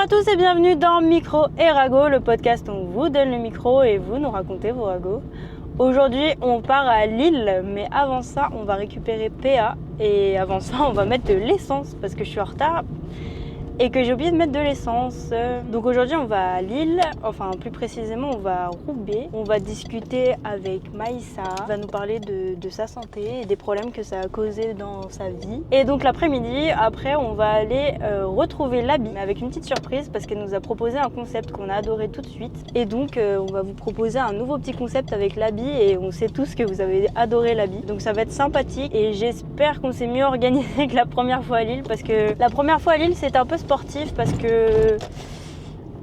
à tous et bienvenue dans Micro et Ragot, le podcast où on vous donne le micro et vous nous racontez vos ragots. Aujourd'hui, on part à Lille, mais avant ça, on va récupérer PA et avant ça, on va mettre de l'essence parce que je suis en retard et que j'ai oublié de mettre de l'essence. Donc aujourd'hui, on va à Lille, enfin plus précisément, on va à Roubaix. On va discuter avec Maïssa, elle va nous parler de sa santé et des problèmes que ça a causé dans sa vie. Et donc l'après-midi, après, on va aller retrouver Labi, mais avec une petite surprise parce qu'elle nous a proposé un concept qu'on a adoré tout de suite. Et donc, on va vous proposer un nouveau petit concept avec Labi et on sait tous que vous avez adoré Labi. Donc ça va être sympathique et j'espère qu'on s'est mieux organisé que la première fois à Lille parce que la première fois à Lille, c'était un peu sportif parce que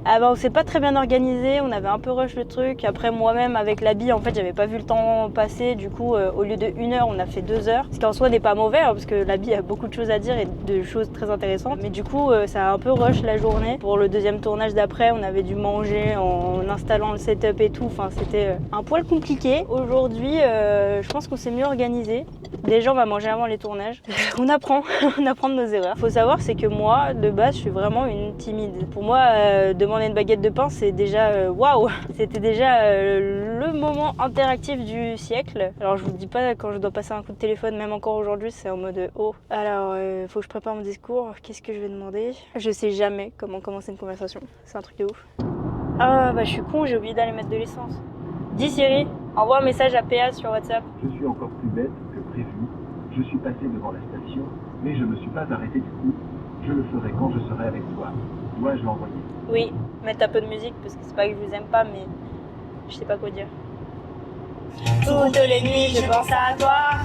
on s'est pas très bien organisé, on avait un peu rush le truc. Après moi-même avec Labi, en fait j'avais pas vu le temps passer, du coup au lieu de 1 heure on a fait 2 heures. Ce qui en soi n'est pas mauvais parce que Labi a beaucoup de choses à dire et de choses très intéressantes. Mais du coup ça a un peu rush la journée. Pour le deuxième tournage d'après on avait dû manger en installant le setup et tout, enfin c'était un poil compliqué. Aujourd'hui je pense qu'on s'est mieux organisé. Déjà on va manger avant les tournages. on apprend de nos erreurs. Faut savoir c'est que moi de base je suis vraiment une timide. Pour moi demander une baguette de pain c'est déjà waouh. C'était déjà le moment interactif du siècle. Alors je vous dis pas quand je dois passer un coup de téléphone, même encore aujourd'hui c'est en mode oh. Alors faut que je prépare mon discours, qu'est-ce que je vais demander? Je sais jamais comment commencer une conversation, c'est un truc de ouf. Ah bah je suis con, j'ai oublié d'aller mettre de l'essence. Dis Siri, envoie un message à PA sur WhatsApp. Je suis encore plus bête que prévu. Je suis passé devant la station, mais je ne me suis pas arrêté du coup. Je le ferai quand je serai avec toi. Dois-je l'envoyer? Oui, mettre un peu de musique parce que c'est pas que je vous aime pas, mais je sais pas quoi dire. Toutes les nuits je pense à toi.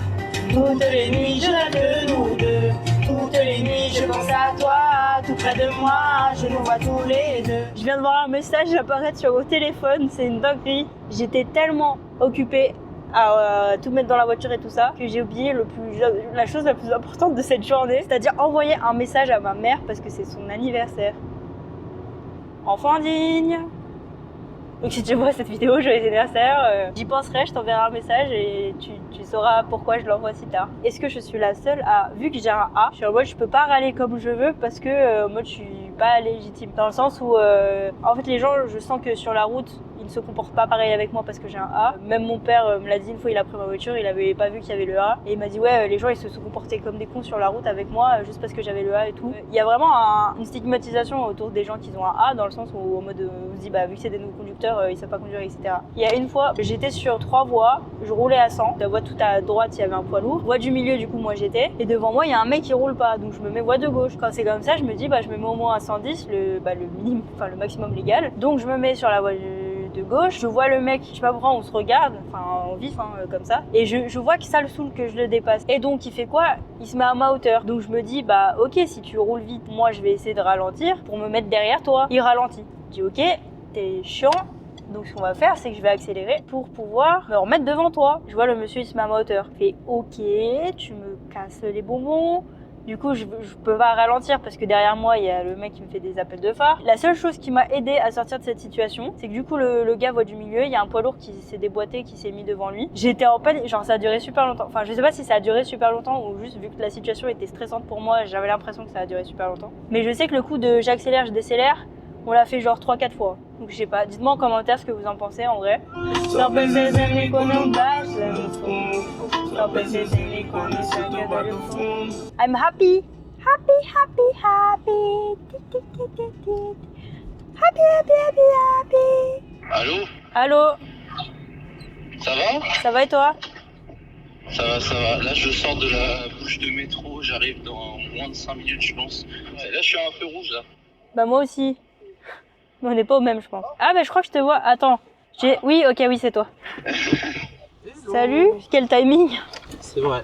Toutes les nuits je rêve de nous deux. Toutes les nuits je pense à toi. Tout près de moi, je nous vois tous les deux. Je viens de voir un message apparaître sur mon téléphone, c'est une dinguerie. J'étais tellement occupée à tout mettre dans la voiture et tout ça que j'ai oublié la chose la plus importante de cette journée, c'est-à-dire envoyer un message à ma mère parce que c'est son anniversaire. Enfant digne. Donc si tu vois cette vidéo, joyeux anniversaire, j'y penserai, je t'enverrai un message et tu sauras pourquoi je l'envoie si tard. Est-ce que je suis la seule à, vu que j'ai un A, je suis en mode je peux pas râler comme je veux parce que en mode je suis pas légitime. Dans le sens où en fait les gens, je sens que sur la route, ils ne se comportent pas pareil avec moi parce que j'ai un A. Même mon père me l'a dit une fois, il a pris ma voiture, il avait pas vu qu'il y avait le A. Et il m'a dit ouais, les gens ils se sont comportés comme des cons sur la route avec moi juste parce que j'avais le A et tout. Il y a vraiment une stigmatisation autour des gens qui ont un A dans le sens où en mode on se dit bah vu que c'est des nouveaux conducteurs, ils savent pas conduire, etc. Il y a une fois, j'étais sur 3 voies, je roulais à 100. La voie tout à droite, il y avait un poids lourd. Voie du milieu, du coup moi j'étais. Et devant moi, il y a un mec qui roule pas, donc je me mets voie de gauche. Quand c'est comme ça, je me dis bah je me mets au moins à 110, le minimum, enfin le maximum légal. Donc je me mets sur la voie de gauche, je vois le mec, je sais pas pourquoi on se regarde, enfin en vif comme ça, et je vois que ça le saoule que je le dépasse. Et donc il fait quoi? Il se met à ma hauteur. Donc je me dis bah ok, si tu roules vite, moi je vais essayer de ralentir pour me mettre derrière toi. Il ralentit. Je dis ok, t'es chiant. Donc ce qu'on va faire, c'est que je vais accélérer pour pouvoir me remettre devant toi. Je vois le monsieur, il se met à ma hauteur. Il fait ok, tu me casses les bonbons. Du coup, je peux pas ralentir parce que derrière moi, il y a le mec qui me fait des appels de phare. La seule chose qui m'a aidé à sortir de cette situation, c'est que du coup, le gars voit du milieu, il y a un poids lourd qui s'est déboîté, qui s'est mis devant lui. J'étais en peine, genre ça a duré super longtemps. Enfin, je sais pas si ça a duré super longtemps ou juste vu que la situation était stressante pour moi, j'avais l'impression que ça a duré super longtemps. Mais je sais que le coup de j'accélère, je décélère, on l'a fait genre 3-4 fois. Donc je sais pas, dites-moi en commentaire ce que vous en pensez en vrai. I'm happy. Happy, happy, happy. Happy, happy, happy, happy. Allô? Allô? Ça va? Ça va et toi? Ça va, ça va. Là, je sors de la bouche de métro, j'arrive dans moins de 5 minutes, je pense. Là, je suis à un feu rouge, là. Bah moi aussi. Mais on n'est pas au même, je pense. Ah bah je crois que je te vois. Attends. Oui, ok, oui, c'est toi. Salut. Quel timing. C'est vrai.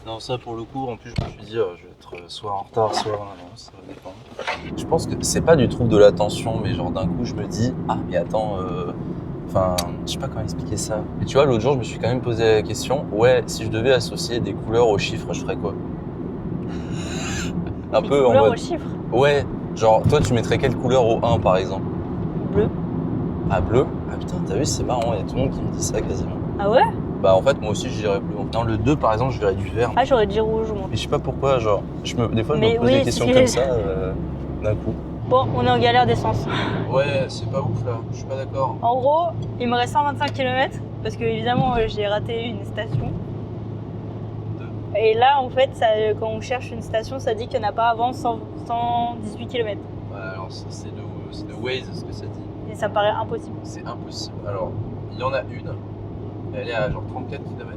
Non, ça pour le coup, en plus, je me suis dit, je vais être soit en retard, soit en avance, ça va dépendre. Je pense que c'est pas du trouble de l'attention, mais genre d'un coup, je me dis, ah, mais attends, enfin, je sais pas comment expliquer ça. Mais tu vois, l'autre jour, je me suis quand même posé la question, ouais, si je devais associer des couleurs aux chiffres, je ferais quoi? Un Des peu en couleurs mode. aux chiffres. Ouais, genre, toi, tu mettrais quelle couleur au 1 par exemple? Bleu. Ah, bleu? Ah putain, t'as vu, c'est marrant, il y a tout le monde qui me dit ça quasiment. Ah ouais? Bah en fait moi aussi je dirais bleu. Dans le 2 par exemple je verrais du vert. Ah j'aurais dit rouge moi. Mais je sais pas pourquoi, genre des fois je Mais me pose oui, des questions c'est- comme ça d'un coup. Bon, on est en galère d'essence. Ouais, c'est pas ouf là, je suis pas d'accord. En gros, il me reste 125 km parce que évidemment j'ai raté une station. Et là, en fait, quand on cherche une station, ça dit qu'il n'y en a pas avant 118 km. Ouais, alors ça, c'est de Waze ce que ça dit. Et ça me paraît impossible. C'est impossible. Alors, il y en a une, elle est à genre 34 km.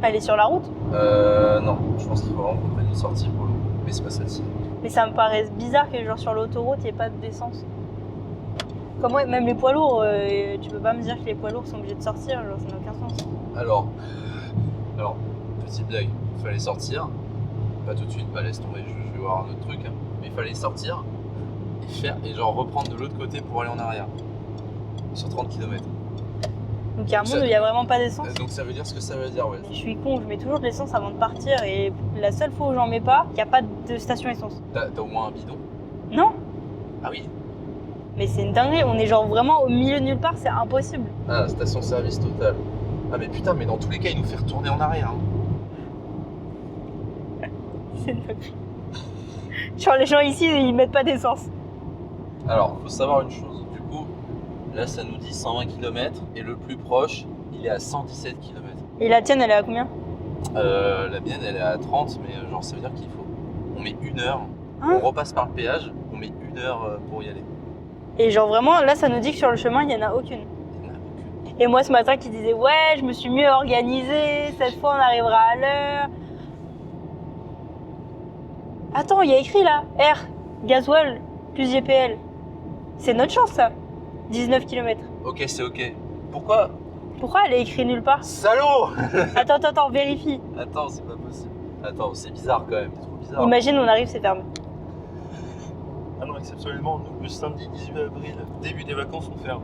Elle est sur la route. Non, je pense qu'il faut vraiment qu'on prenne une sortie pour le coup. Mais c'est pas celle-ci. Mais ça me paraît bizarre que genre sur l'autoroute, il n'y ait pas d'essence. Comment, même les poids lourds, tu peux pas me dire que les poids lourds sont obligés de sortir, genre ça n'a aucun sens. Alors, petite blague, il fallait sortir. Pas tout de suite, pas laisse tomber, je vais voir un autre truc. Hein. Mais il fallait sortir et genre reprendre de l'autre côté pour aller en arrière. Sur 30 km. Donc il y a un monde où il n'y a vraiment pas d'essence. Donc ça veut dire ce que ça veut dire, ouais. Je suis con, je mets toujours de l'essence avant de partir et la seule fois où j'en mets pas, il n'y a pas de station essence. T'as au moins un bidon? Non, Ah oui. mais c'est une dinguerie, on est genre vraiment au milieu de nulle part, c'est impossible. Ah, station-service totale. Ah mais putain, mais dans tous les cas, il nous fait retourner en arrière. Hein. C'est une dinguerie. Genre les gens ici, ils mettent pas d'essence. Alors, faut savoir une chose. Du coup, là, ça nous dit 120 km et le plus proche, il est à 117 km. Et la tienne, elle est à combien? La mienne, elle est à 30, mais genre, ça veut dire qu'il faut. On met 1 heure, Hein? on repasse par le péage, on met 1 heure pour y aller. Et genre vraiment, là ça nous dit que sur le chemin, il n'y en a aucune. Il y en a aucune. Et moi ce matin qui disais ouais, je me suis mieux organisée, cette fois on arrivera à l'heure. Attends, il y a écrit là, R, gasoil plus GPL. C'est notre chance ça, 19 km. Ok, c'est ok. Pourquoi? Pourquoi elle est écrite nulle part? Salaud! Attends, vérifie. Attends, c'est pas possible. Attends, c'est bizarre quand même, c'est trop bizarre. Imagine on arrive, c'est fermé. Ah non, exceptionnellement, nous, le samedi 18 avril, début des vacances, on ferme.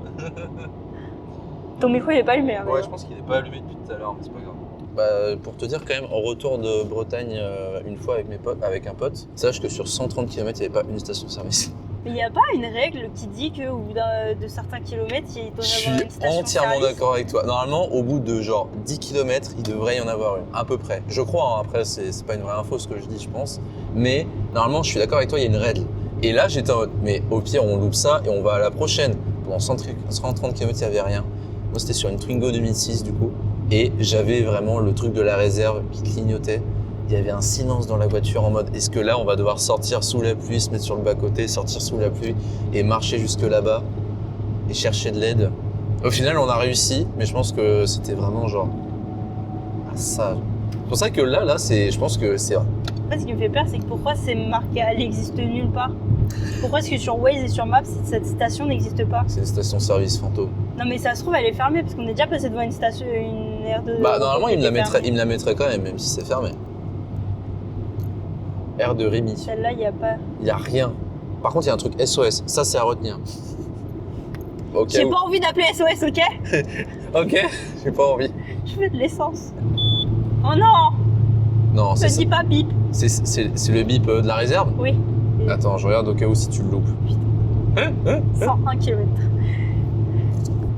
Ton micro il est pas allumé. Hein, Ouais, je pense qu'il n'est pas allumé depuis tout à l'heure, mais c'est pas grave. Bah, pour te dire quand même, en retour de Bretagne une fois avec un pote, sache que sur 130 km, il n'y avait pas une station-service. Mais il n'y a pas une règle qui dit qu'au bout de certains kilomètres, il doit Je y avoir suis une station entièrement service. d'accord avec toi. Normalement, au bout de genre 10 km, il devrait y en avoir une, à peu près. Je crois, hein. Après, c'est pas une vraie info ce que je dis, je pense. Mais normalement, je suis d'accord avec toi, il y a une règle. Et là, j'étais en mode, mais au pire, on loupe ça et on va à la prochaine. Pendant 130 km, il n'y avait rien. Moi, c'était sur une Twingo 2006 du coup. Et j'avais vraiment le truc de la réserve qui clignotait. Il y avait un silence dans la voiture en mode, est-ce que là, on va devoir sortir sous la pluie, se mettre sur le bas-côté, sortir sous la pluie et marcher jusque là-bas et chercher de l'aide. Au final, on a réussi, mais je pense que c'était vraiment genre... Ah, ça... C'est pour ça que là, je pense que c'est... En fait, ce qui me fait peur, c'est que pourquoi c'est marqué, elle existe nulle part. Pourquoi est-ce que sur Waze et sur Maps, cette station n'existe pas? C'est une station-service fantôme. Non mais ça se trouve, elle est fermée parce qu'on est déjà passé devant une station, une aire de... Bah normalement, il me la fermée. mettrait quand même si c'est fermé. Aire de Rémy. Celle-là, il n'y a pas... Il n'y a rien. Par contre, il y a un truc SOS. Ça, c'est à retenir. Ok. J'ai pas envie d'appeler SOS, ok? Ok, j'ai pas envie. Je veux de l'essence. Oh non! Non, Ça c'est dit pas bip. c'est le bip de la réserve? Oui. Attends, je regarde au cas où si tu le loupes. 101 km.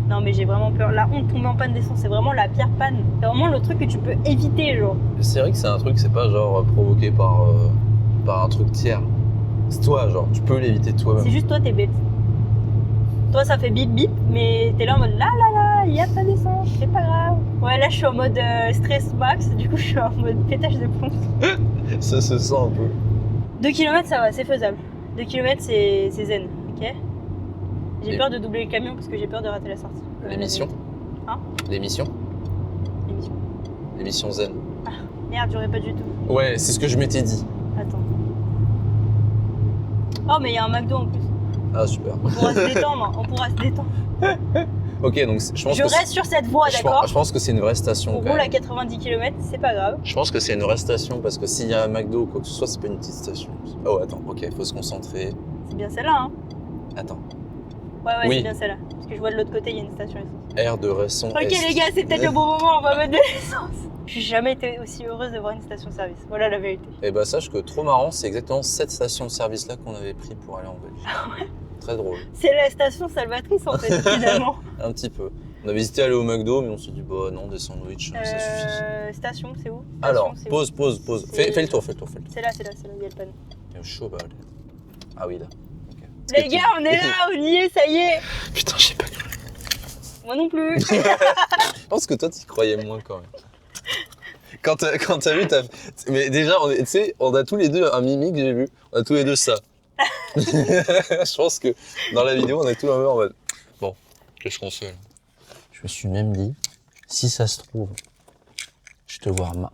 Non mais j'ai vraiment peur. La honte de tomber en panne d'essence, c'est vraiment la pire panne. C'est vraiment le truc que tu peux éviter, genre. C'est vrai que c'est un truc, c'est pas genre provoqué par un truc tiers. C'est toi, genre, tu peux l'éviter toi-même. C'est juste toi, t'es bête. Toi, ça fait bip bip, mais t'es là en mode là, il y a pas d'essence, c'est pas grave. Ouais, là, je suis en mode stress max, du coup, je suis en mode pétage de plomb. Ça se sent un peu. 2 km, ça va, c'est faisable. 2 km, c'est zen, ok? J'ai Et- peur de doubler le camion parce que j'ai peur de rater la sortie. L'émission. Hein? L'émission. L'émission. L'émission zen. Merde, j'aurais pas du tout. Ouais, c'est ce que je m'étais dit. Attends. Oh, mais il y a un McDo en plus. Ah, super. On pourra se détendre, on pourra se détendre. Ok, donc je pense Je que reste sur cette voie, je d'accord? pense que c'est une vraie station On quand roule à même. 90 km, c'est pas grave. Je pense que c'est une vraie station parce que s'il y a un McDo ou quoi que ce soit, c'est pas une petite station. Oh, attends, ok, faut se concentrer. C'est bien celle-là, hein? Attends. Ouais, Oui. c'est bien celle-là. Parce que je vois de l'autre côté, il y a une station essence. Aire de Resson. Ok, Est. les gars, c'est peut-être le bon moment, on va mettre de l'essence. J'ai jamais été aussi heureuse de voir une station-service. Voilà la vérité. Et bah, sache que trop marrant, c'est exactement cette station-service là qu'on avait pris pour aller en Belgique. Très drôle. C'est la station salvatrice en fait, finalement. Un petit peu. On avait hésité à aller au McDo, mais on s'est dit, bah non, des sandwichs, ça suffit. Station, c'est où? Station, Alors, c'est où? pause. C'est- Fais le tour. C'est là, il y a le panneau. Il est chaud, bah, allez. Ah oui, là. Ok. que Les gars, on est là, on y est, ça y est. Putain, j'ai pas cru. Moi non plus. Je pense que toi, t'y croyais moins quand même. Quand t'as vu, mais déjà, tu sais, on a tous les deux un mimique, j'ai vu. On a tous les deux ça. Je pense que dans la vidéo, on est tous un peu en mode. Bon, qu'est-ce qu'on fait là? Je me suis même dit, si ça se trouve,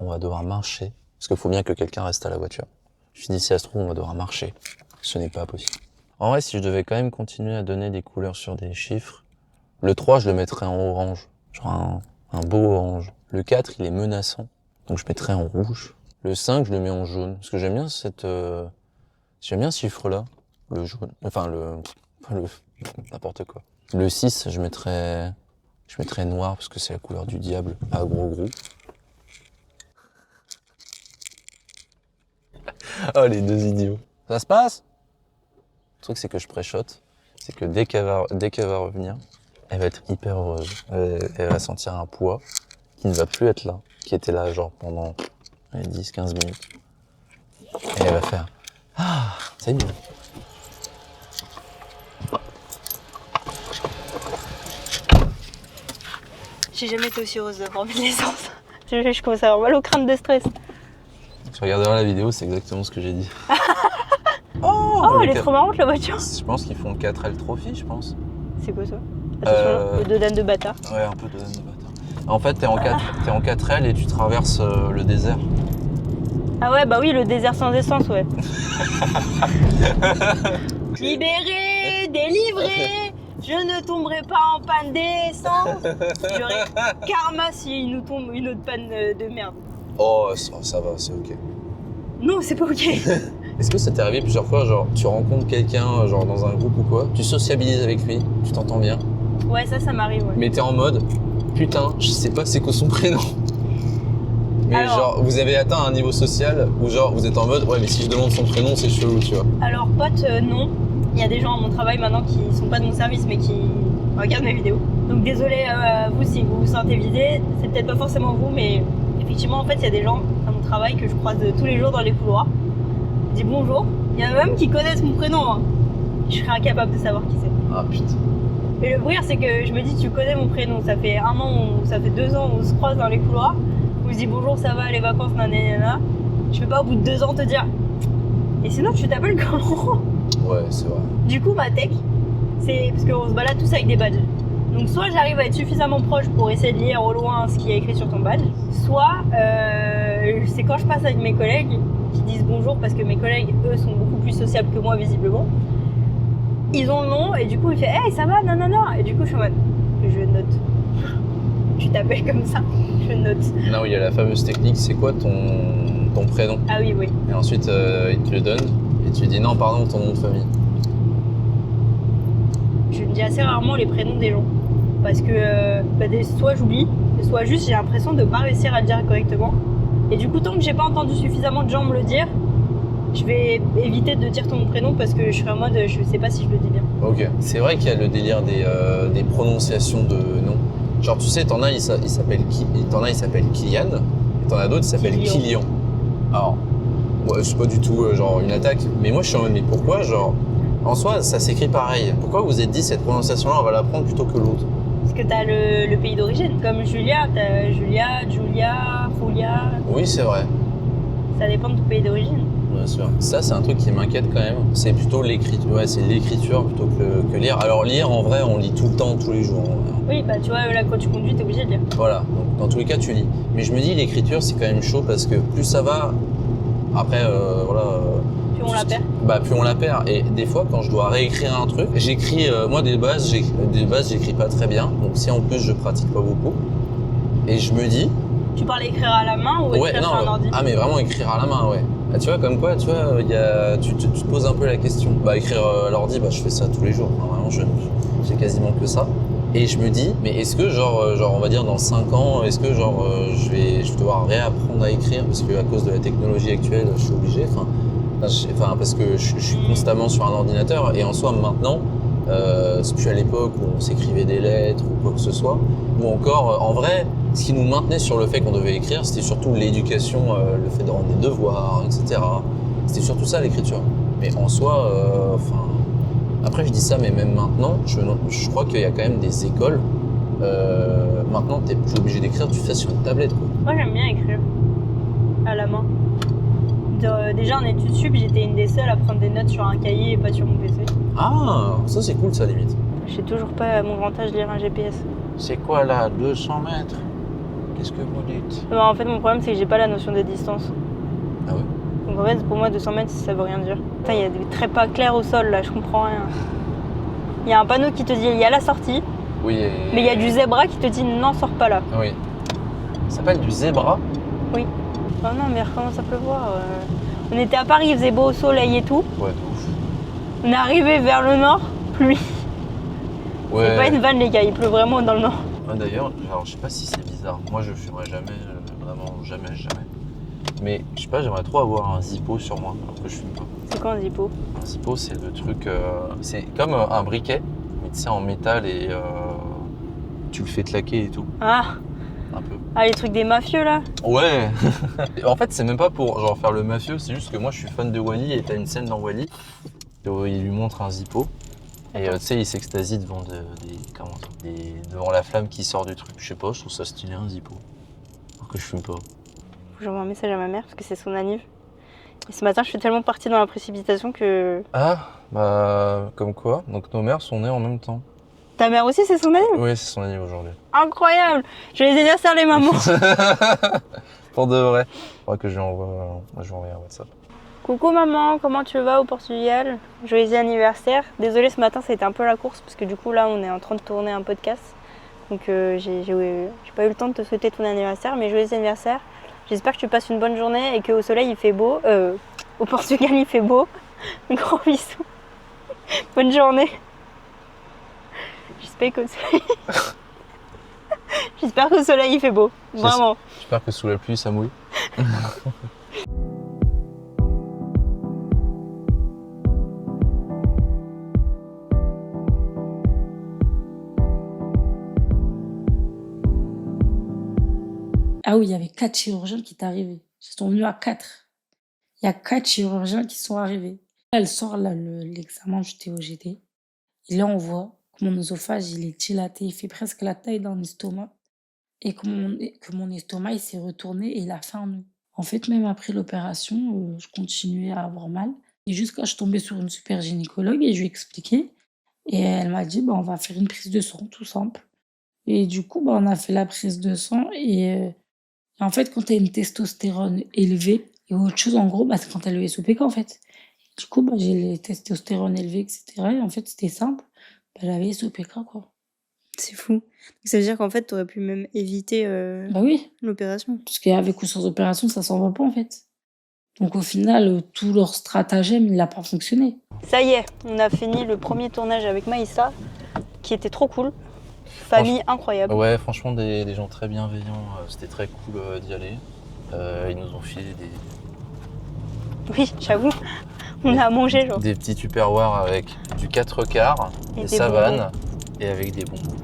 on va devoir marcher. Parce qu'il faut bien que quelqu'un reste à la voiture. Je me suis dit, si ça se trouve, on va devoir marcher. Ce n'est pas possible. En vrai, si je devais quand même continuer à donner des couleurs sur des chiffres, le 3, je le mettrais en orange. Genre un beau orange. Le 4, il est menaçant. Donc je mettrais en rouge. Le 5, je le mets en jaune. Parce que j'aime bien j'aime bien ce chiffre-là. Le jaune. Enfin, n'importe quoi. Le 6, je mettrais noir parce que c'est la couleur du diable à gros. Oh, les deux idiots. Ça se passe? Le truc, c'est que je préchote. C'est que dès qu'elle va revenir, elle va être hyper heureuse. Elle va sentir un poids qui ne va plus être là, qui était là genre pendant 10-15 minutes. Et elle va faire « Ah, c'est mieux ». J'ai jamais été aussi heureuse d'avoir mis de l'essence. Je commence à avoir mal au crâne de stress. Tu regarderas la vidéo, c'est exactement ce que j'ai dit. Oh, elle est trop marrante la voiture. Je pense qu'ils font 4L Trophy, je pense. C'est quoi ça? Attention, le deux dames de bâtard. Ouais, un peu de laine de bâtard. En fait, t'es en 4L et tu traverses le désert. Ah ouais, bah oui, le désert sans essence, ouais. Libéré, délivré, je ne tomberai pas en panne d'essence. J'aurai karma s'il nous tombe une autre panne de merde. Oh, ça va, c'est ok. Non, c'est pas ok. Est-ce que ça t'est arrivé plusieurs fois, genre tu rencontres quelqu'un genre dans un groupe ou quoi, tu sociabilises avec lui, tu t'entends bien, Ouais, ça m'arrive, ouais. mais t'es en mode putain, je sais pas c'est quoi son prénom. Mais Alors, genre vous avez atteint un niveau social où genre vous êtes en mode ouais mais si je demande son prénom c'est chelou, tu vois. Alors, pote, non. Il y a des gens à mon travail maintenant qui sont pas de mon service mais qui regardent mes vidéos. Donc désolé vous si vous vous sentez visé, c'est peut-être pas forcément vous, mais effectivement en fait il y a des gens à mon travail que je croise tous les jours dans les couloirs. Je dis bonjour. Il y en a même qui connaissent mon prénom. Hein. Je serais incapable de savoir qui c'est. Ah putain. Et le pire c'est que je me dis tu connais mon prénom. Ça fait 1 an ou ça fait 2 ans où on se croise dans les couloirs. Où je dis bonjour, ça va, les vacances, nanana. Je peux pas au bout de 2 ans te dire. Et sinon tu t'appelles comment? Ouais c'est vrai. Du coup, ma tech, c'est parce qu'on se balade tous avec des badges. Donc, soit j'arrive à être suffisamment proche pour essayer de lire au loin ce qui est écrit sur ton badge, soit c'est quand je passe avec mes collègues qui disent bonjour parce que mes collègues, eux, sont beaucoup plus sociables que moi, visiblement. Ils ont le nom et du coup, il fait hey, ça va, nanana. Et du coup, je suis en mode je note. Tu t'appelles comme ça, je note. Non, il y a la fameuse technique, c'est quoi ton prénom? Ah oui, oui. Et ensuite il te le donne et tu lui dis non pardon ton nom de famille. Je me dis assez rarement les prénoms des gens. Parce que soit j'oublie, soit juste j'ai l'impression de pas réussir à le dire correctement. Et du coup, tant que j'ai pas entendu suffisamment de gens me le dire, je vais éviter de dire ton prénom parce que je serai en mode je sais pas si je le dis bien. Ok. C'est vrai qu'il y a le délire des prononciations de noms. Genre tu sais, t'en as il s'appelle Kylian et t'en as d'autres qui s'appellent Kylian. Alors, moi c'est pas du tout genre une attaque, mais moi je suis en mode mais pourquoi genre en soi ça s'écrit pareil. Pourquoi vous êtes dit cette prononciation là on va la prendre plutôt que l'autre? Parce que t'as le pays d'origine. Comme Julia, t'as Julia, Julia. Oui c'est vrai. Ça dépend de ton pays d'origine. Bien sûr. Ça c'est un truc qui m'inquiète quand même. C'est plutôt l'écriture. Ouais, c'est l'écriture plutôt que lire. Alors lire en vrai on lit tout le temps, tous les jours. Oui bah tu vois là quand tu conduis t'es obligé de lire. Voilà. Donc dans tous les cas tu lis. Mais je me dis l'écriture c'est quand même chaud parce que plus ça va. Après voilà. Puis on la perd. Bah plus on la perd. Et des fois quand je dois réécrire un truc, j'écris moi des bases j'écris pas très bien. Donc si en plus je pratique pas beaucoup. Et je me dis. Tu parles écrire à la main ou écrire sur un ordi? Ah mais vraiment écrire à la main ouais. Ah, tu vois comme quoi tu vois tu te poses un peu la question. Bah écrire à l'ordi bah je fais ça tous les jours. Enfin, vraiment j'ai quasiment que ça. Et je me dis, mais est-ce que genre on va dire dans 5 ans, est-ce que genre je vais devoir réapprendre à écrire parce que à cause de la technologie actuelle, je suis obligé. Enfin parce que je suis constamment sur un ordinateur et en soi maintenant, c'est plus à l'époque où on s'écrivait des lettres ou quoi que ce soit. Ou encore, en vrai, ce qui nous maintenait sur le fait qu'on devait écrire, c'était surtout l'éducation, le fait de rendre des devoirs, etc. C'était surtout ça l'écriture. Mais en soi, Après, je dis ça, mais même maintenant, je crois qu'il y a quand même des écoles. Maintenant, t'es plus obligé d'écrire, tu fais sur une tablette, quoi. Moi, j'aime bien écrire à la main. Déjà en études sup, j'étais une des seules à prendre des notes sur un cahier et pas sur mon PC. Ah, ça c'est cool, ça, limite. Je sais toujours pas à mon grand âge lire un GPS. C'est quoi là, 200 mètres? Qu'est-ce que vous dites? Non, en fait, mon problème, c'est que j'ai pas la notion des distances. Ah ouais? Donc en fait, pour moi, 200 mètres, ça veut rien dire. Putain, il y a des traits pas clairs au sol, là, je comprends rien. Il y a un panneau qui te dit, il y a la sortie, Oui. mais il y a du zébra qui te dit, non, sors pas là. Oui. Ça s'appelle du zébra? Oh non, mais recommence à pleuvoir. On était à Paris, il faisait beau soleil et tout. Ouais, de ouf. On est arrivé vers le nord, pluie. Ouais. C'est pas une vanne, les gars, il pleut vraiment dans le nord. Ah, d'ailleurs, alors, je sais pas si c'est bizarre. Moi, je fumerai jamais, vraiment jamais. Mais je sais pas, j'aimerais trop avoir un Zippo sur moi, alors que je fume pas. C'est quoi un zippo? Un Zippo, c'est le truc. C'est comme un briquet, mais tu sais, en métal et tu le fais claquer et tout. Ah, Un peu. les trucs des mafieux là. Ouais. En fait, c'est même pas pour genre faire le mafieux, c'est juste que moi je suis fan de Wall-E et t'as une scène dans Wall-E où il lui montre un Zippo et tu sais, il s'extasie devant devant la flamme qui sort du truc. Je sais pas, je trouve ça stylé un Zippo. Alors que je fume pas. Faut que j'envoie un message à ma mère parce que c'est son anniv. Et ce matin, je suis tellement partie dans la précipitation que. Ah, bah comme quoi. Donc nos mères sont nées en même temps. Ta mère aussi, c'est son anniv? Oui, c'est son anniv aujourd'hui. Incroyable! Je les anniversaires les mamans! Pour de vrai. Faudra que je lui envoie un WhatsApp. Coucou maman, comment tu vas au Portugal? Joyeux anniversaire. Désolée, ce matin, c'était un peu la course parce que du coup, là, on est en train de tourner un podcast. Donc, j'ai pas eu le temps de te souhaiter ton anniversaire, mais joyeux anniversaire. J'espère que tu passes une bonne journée et qu'au soleil, il fait beau. Au Portugal, il fait beau. Gros bisous. Bonne journée. J'espère qu'au soleil, il fait beau. Vraiment. J'espère que sous la pluie, ça mouille. Ah oui, il y avait 4 chirurgiens qui étaient arrivés. Ils sont venus à 4. Il y a 4 chirurgiens qui sont arrivés. Elle sort là l'examen du TOGD. Et là, on voit que mon œsophage, il est dilaté. Il fait presque la taille d'un estomac. Et que mon estomac, il s'est retourné et il a fait un nœud. En fait, même après l'opération, je continuais à avoir mal. Et jusqu'à je tombais sur une super gynécologue et je lui ai expliqué. Et elle m'a dit, on va faire une prise de sang, tout simple. Et du coup, on a fait la prise de sang. Et en fait, quand tu as une testostérone élevée, et autre chose, en gros, c'est quand tu as le SOPK, en fait. Du coup, j'ai les testostérone élevées, etc. Et en fait, c'était simple. J'avais SOPK, quoi. C'est fou. Ça veut dire qu'en fait, t'aurais pu même éviter Bah oui, l'opération. parce qu'avec ou sans opération, ça s'en va pas, en fait. Donc au final, tout leur stratagème, il n'a pas fonctionné. Ça y est, on a fini le premier tournage avec Maïssa, qui était trop cool. Famille incroyable. Ouais, franchement, des gens très bienveillants. C'était très cool d'y aller. Ils nous ont filé Oui, j'avoue. On a mangé, genre. des petits tupperwares avec du 4 quarts, Et des des savanes et avec des bonbons.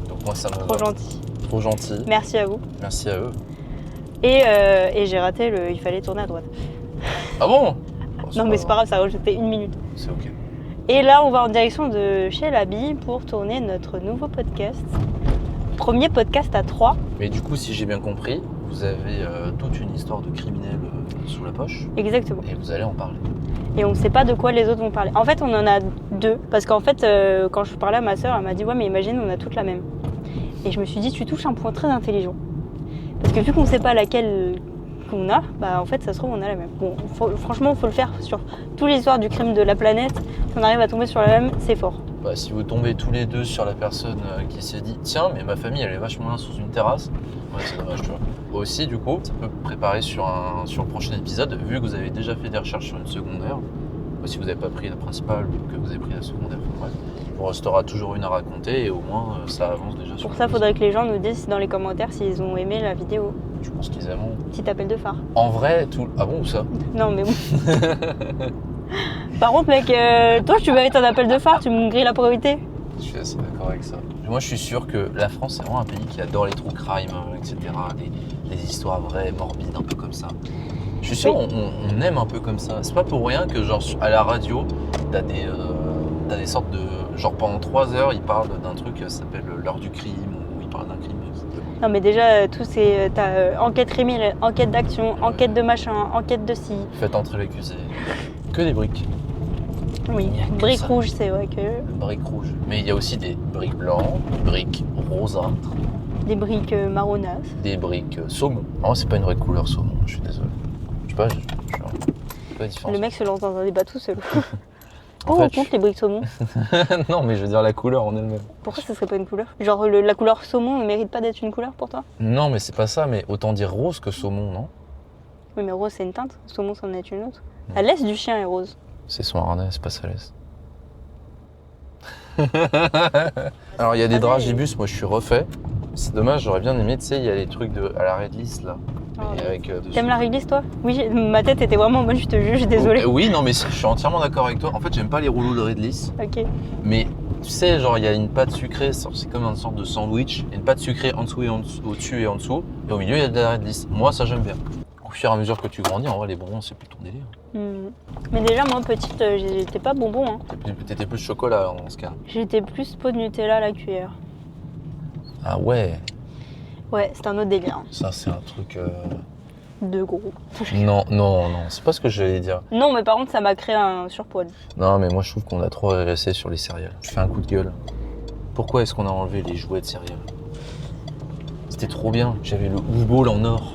Donc moi, ça me Trop va. gentil. Trop gentil. Merci à vous. Merci à eux. Et j'ai raté il fallait tourner à droite. Ah bon? Non, mais c'est pas grave, ça a rajouté 1 minute. C'est ok. Et là, on va en direction de chez Labi pour tourner notre nouveau podcast. Premier podcast à 3. Mais du coup, si j'ai bien compris, vous avez toute une histoire de criminel sous la poche Exactement. et vous allez en parler. Et on ne sait pas de quoi les autres vont parler. En fait, on en a 2. Parce qu'en fait, quand je parlais à ma soeur, elle m'a dit « Ouais, mais imagine, on a toutes la même. » Et je me suis dit « Tu touches un point très intelligent. » Parce que vu qu'on ne sait pas laquelle qu'on a, en fait, ça se trouve, on a la même. Bon, franchement, il faut le faire sur toutes les histoires du crime de la planète. Si on arrive à tomber sur la même, c'est fort. Si vous tombez tous les deux sur la personne qui s'est dit « Tiens, mais ma famille, elle est vachement là sous une terrasse. » Ouais, c'est dommage, tu vois. Aussi, du coup, ça peut préparer sur le prochain épisode, vu que vous avez déjà fait des recherches sur une secondaire. Si vous n'avez pas pris la principale ou que vous avez pris la secondaire, bref. Il restera toujours une à raconter et au moins ça avance déjà sur Pour ça, il faudrait que les gens nous disent dans les commentaires s'ils ont aimé la vidéo. Je pense qu'ils aimeront. Petit appel de phare. En vrai, Ah bon, ou ça? Non, mais bon. Par contre, mec, toi, tu m'avais un appel de phare, tu me grilles la priorité. Je suis assez d'accord avec ça. Moi, je suis sûr que la France, c'est vraiment un pays qui adore les true crime, etc. Des histoires vraies, morbides, un peu comme ça. Je suis sûr on aime un peu comme ça. C'est pas pour rien que, genre, à la radio, t'as t'as des sortes de... Genre pendant 3 heures, ils parlent d'un truc qui s'appelle l'heure du crime, où ils parlent d'un crime. Non, mais déjà, tout c'est. T'as enquête criminelle, enquête d'action, enquête de machin, enquête de ci. Faites entrer l'accusé. Que des briques. Oui, Il y a que briques ça. rouges, c'est vrai que. Briques rouges. Mais il y a aussi des briques blancs, des briques rosâtres, Des briques marronasses. des briques saumon. Non, c'est pas une vraie couleur saumon, je suis désolé. Je sais pas, je c'est pas la différence. Le mec se lance dans un débat tout seul. En Oh, fait, on compte les briques saumon. non, mais je veux dire la couleur en elle-même. Pourquoi ça serait pas une couleur? Genre la couleur saumon ne mérite pas d'être une couleur pour toi? Non, mais c'est pas ça, mais autant dire rose que saumon, non? Oui, mais rose c'est une teinte, saumon c'en est une autre. La laisse du chien est rose. C'est son harnais, c'est pas sa laisse. Alors il y a des dragibus, moi je suis refait. C'est dommage, j'aurais bien aimé, tu sais, il y a les trucs à la Red List là. Oh, Et ouais. avec, dessus. T'aimes la réglisse toi? Oui, ma tête était vraiment en mode je te juge, désolée. Oui, non, mais je suis entièrement d'accord avec toi. En fait, j'aime pas les rouleaux de Red List, Ok. mais tu sais, genre il y a une pâte sucrée, c'est comme une sorte de sandwich. Il y a une pâte sucrée en dessous et au-dessus et en dessous, et au milieu il y a de la Red List. Moi, ça j'aime bien. Au fur et à mesure que tu grandis, en vrai, les bonbons, c'est plus ton délire. Mais déjà, moi petite, j'étais pas bonbon. Hein. T'étais plus chocolat en ce cas. J'étais plus pot de Nutella à la cuillère. Ah ouais, Ouais, c'est un autre délire. ça c'est un truc. De gros. Non, c'est pas ce que j'allais dire. Non, mais par contre, ça m'a créé un surpoids. Non, mais moi je trouve qu'on a trop régressé sur les céréales. Je fais un coup de gueule. Pourquoi est-ce qu'on a enlevé les jouets de céréales? C'était trop bien. J'avais le Oufball en or.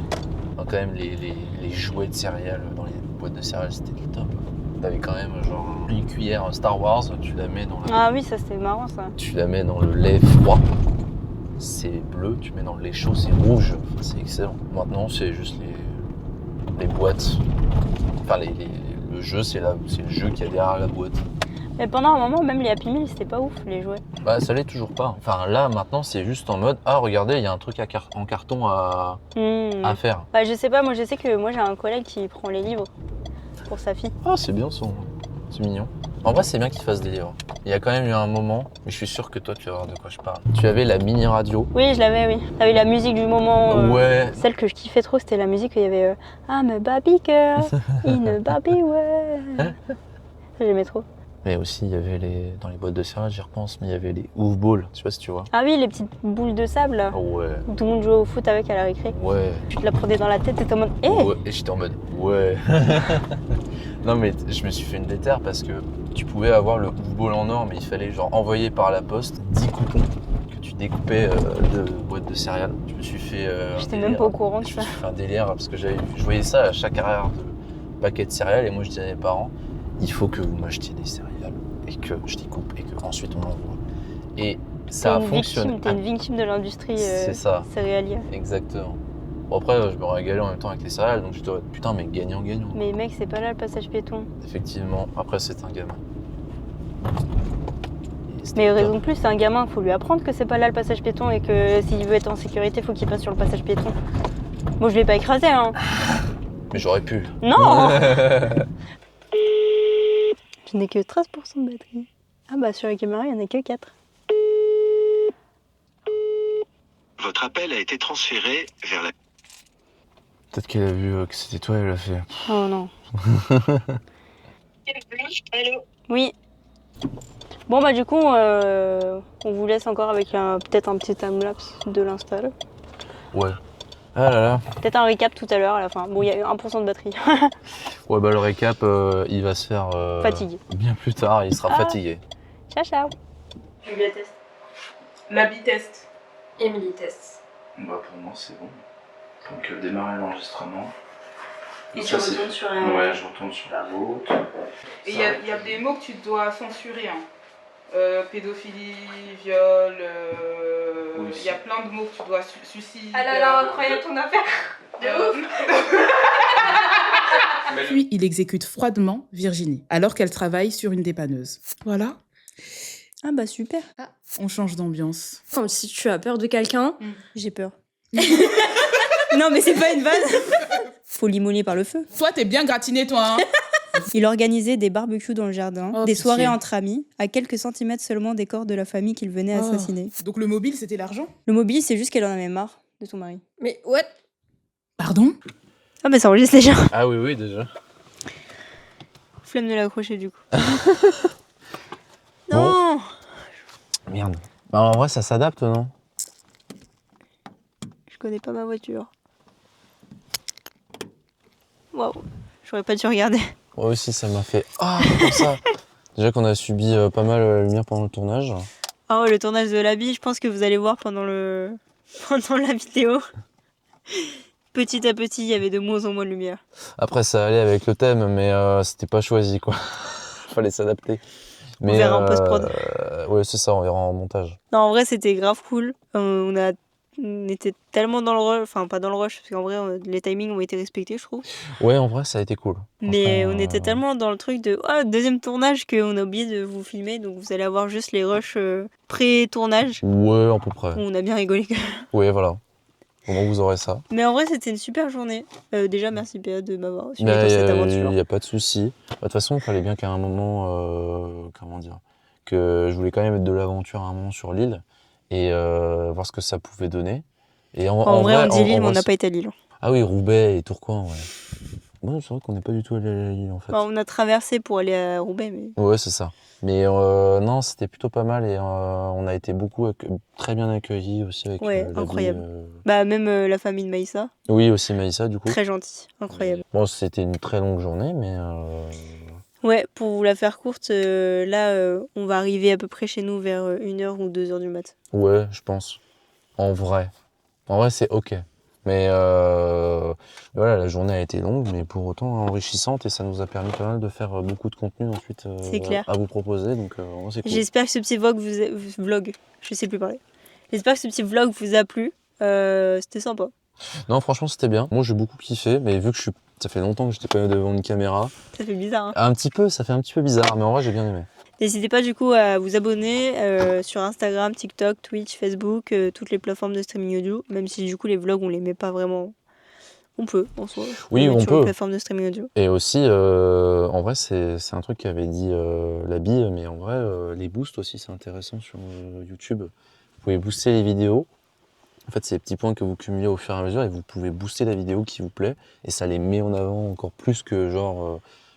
Enfin, quand même, les jouets de céréales dans les boîtes de céréales, c'était le top. T'avais quand même genre une cuillère Star Wars, tu la mets dans Ah oui, ça c'était marrant ça. tu la mets dans le lait froid. C'est bleu, tu mets dans le lait chaud, c'est rouge. Enfin, c'est excellent. Maintenant, c'est juste les boîtes. Enfin, le jeu, c'est le jeu qu'il y a derrière la boîte. Mais pendant un moment, même les Happy Meal, c'était pas ouf les jouets. Bah, ça l'est toujours pas. Enfin, là, maintenant, c'est juste en mode ah, regardez, il y a un truc en carton à faire. Bah, je sais pas, moi je sais que moi j'ai un collègue qui prend les livres pour sa fille. Ah, c'est bien ça. C'est mignon. En vrai, c'est bien qu'ils fassent des livres. Il y a quand même eu un moment, mais je suis sûr que toi, tu vas voir de quoi je parle. Tu avais la mini radio. Oui, je l'avais, oui. T'avais la musique du moment. Ouais. Celle que je kiffais trop, c'était la musique où il y avait I'm a baby girl in a baby world. Ça, j'aimais trop. Mais aussi, il y avait dans les boîtes de céréales, j'y repense, mais il y avait les Ouf Balls. Je sais pas si tu vois. Ah oui, les petites boules de sable là, Ouais. où tout le monde jouait au foot avec à la récré. Ouais. Tu te la prenais dans la tête, t'étais en mode hé Ouais. Et j'étais en mode ouais. Non, mais je me suis fait une déterre parce que tu pouvais avoir le Ouf Ball en or, mais il fallait genre envoyer par la poste 10 coupons que tu découpais de boîtes de céréales. Je me suis fait. J'étais même pas au courant de Je ça. me suis fait un délire parce que je voyais ça à chaque arrière de paquet de céréales et moi je disais à mes parents il faut que vous m'achetiez des céréales et que je découpe et que ensuite on envoie. Et ça a fonctionné. T'es une victime de l'industrie C'est ça. céréalière. Exactement. Bon, après, je me régalais en même temps avec les céréales, donc je te putain, mais gagnant-gagnant. Mais mec, c'est pas là le passage piéton. Effectivement, après, c'est un gamin. Et c'était Mais top. raison de plus, c'est un gamin, faut lui apprendre que c'est pas là le passage piéton et que s'il veut être en sécurité, faut qu'il passe sur le passage piéton. Moi, je l'ai pas écrasé, hein. Mais j'aurais pu. Non Je n'ai que 13% de batterie. Ah bah sur la caméra, il n'y en a que 4. Votre appel a été transféré vers la... Peut-être qu'elle a vu que c'était toi, elle l'a fait. Oh non. Allô? Oui. Bon bah du coup, on vous laisse encore avec peut-être un petit timelapse de l'install. Ouais. Ah là là. Peut-être un recap tout à l'heure à la fin. Bon, il y a eu 1% de batterie. Ouais, bah le récap, il va se faire... Fatigué. Bien plus tard, il sera Ah. fatigué. Ciao, ciao. Julia test. L'habit test. Emily test. Bah pour moi, c'est bon. Donc démarrer l'enregistrement. Et Ça, tu c'est- retournes sur un... Ouais, je retourne sur la vôtre. Et il y a des mots que tu dois censurer. Hein. Pédophilie, viol, Oui, il y a plein de mots que tu dois suicide. Ah là là, incroyable ton affaire. De ouf. Puis il exécute froidement Virginie, alors qu'elle travaille sur une dépanneuse. Voilà, Ah bah super. on change d'ambiance. Comme si tu as peur de quelqu'un. J'ai peur. Non mais c'est pas une vanne. Faut l'immoler par le feu. Toi, t'es bien gratiné, toi, hein. Il organisait des barbecues dans le jardin, Oh, des pitié. soirées entre amis, à quelques centimètres seulement des corps de la famille qu'il venait Oh. assassiner. Donc le mobile, c'était l'argent? Le mobile, c'est juste qu'elle en avait marre de son mari. Mais what? Pardon? Ah bah ça enregistre déjà. Ah oui, déjà. Flemme de l'accrocher du coup. Non. Merde. Bah, en vrai, ça s'adapte, non? Je connais pas ma voiture. Waouh. J'aurais pas dû regarder. Moi aussi, ça m'a fait ah comme ça. Déjà qu'on a subi pas mal la lumière pendant le tournage. Ah ouais, le tournage de l'habit, je pense que vous allez voir pendant la vidéo. Petit à petit, il y avait de moins en moins de lumière. Après, ça allait avec le thème, mais c'était pas choisi, quoi. Fallait s'adapter. Mais, verra en post-prod. Ouais, c'est ça, on verra en montage. Non, en vrai, c'était grave cool. On était tellement dans le rush, enfin pas dans le rush, parce qu'en vrai, les timings ont été respectés, je trouve. Ouais, en vrai, ça a été cool. Mais Franchement, on était tellement dans le truc de deuxième tournage qu'on a oublié de vous filmer, donc vous allez avoir juste les rushs pré-tournage. Ouais, à peu près. Où on a bien rigolé. Ouais, voilà. Au moins, vous aurez ça. Mais en vrai, c'était une super journée. Déjà, merci PA de m'avoir suivi dans cette aventure. Il n'y a pas de souci. Bah, de toute façon, il fallait bien qu'à un moment, comment dire, que je voulais quand même être de l'aventure à un moment sur l'île et voir ce que ça pouvait donner. Et En vrai, on dit Lille, mais on n'a pas été à Lille. Ah oui, Roubaix et Tourcoing, ouais. Bon, c'est vrai qu'on n'est pas du tout allé à Lille en fait. Enfin, on a traversé pour aller à Roubaix, mais. Ouais, c'est ça. Mais non, c'était plutôt pas mal et on a été très bien accueillis aussi avec la incroyable. vie, Bah, même la famille de Maïssa. Oui, aussi Maïssa, du coup. Très gentil, incroyable. Bon, c'était une très longue journée, mais. Ouais, pour vous la faire courte, là, on va arriver à peu près chez nous vers 1h ou 2h du mat. Ouais, je pense. En vrai, c'est ok. Mais voilà, la journée a été longue, mais pour autant enrichissante et ça nous a permis pas mal de faire beaucoup de contenu ensuite C'est clair. à vous proposer. Donc c'est cool. J'espère que ce petit vlog, je sais plus parler. J'espère que ce petit vlog vous a plu. C'était sympa. Non, franchement, c'était bien. Moi, j'ai beaucoup kiffé, mais vu que ça fait longtemps que j'étais pas devant une caméra. Ça fait bizarre, hein. Un petit peu, ça fait un petit peu bizarre, mais en vrai, j'ai bien aimé. N'hésitez pas du coup à vous abonner sur Instagram, TikTok, Twitch, Facebook, toutes les plateformes de streaming audio. Même si du coup les vlogs on les met pas vraiment. On peut en soi. Oui, on sur peut. les plateformes de streaming audio. Et aussi, en vrai, c'est un truc qu'avait dit la bille, mais en vrai, les boosts aussi, c'est intéressant sur YouTube. Vous pouvez booster les vidéos. En fait, c'est des petits points que vous cumulez au fur et à mesure et vous pouvez booster la vidéo qui vous plaît. Et ça les met en avant encore plus que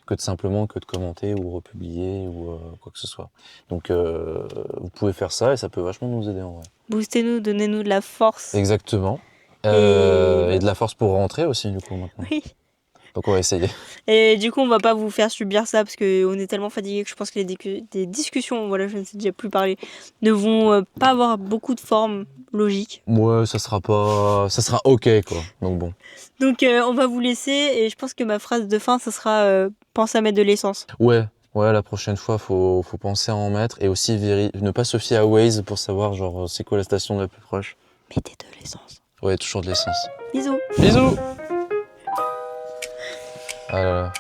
que de commenter ou republier ou quoi que ce soit. Donc vous pouvez faire ça et ça peut vachement nous aider en vrai. Boostez-nous, donnez-nous de la force. Exactement. Et de la force pour rentrer aussi du coup maintenant. Oui. Donc on va essayer. Et du coup on va pas vous faire subir ça parce qu'on est tellement fatigué que je pense que les discussions, voilà je ne sais déjà plus parler, ne vont pas avoir beaucoup de forme logique. Ouais, ça sera ok quoi. Donc bon. Donc on va vous laisser et je pense que ma phrase de fin ça sera pense à mettre de l'essence. Ouais, la prochaine fois faut penser à en mettre et aussi ne pas se fier à Waze pour savoir genre c'est quoi la station la plus proche. Mettez de l'essence. Ouais, toujours de l'essence. Bisous. Bisous. Ah là là.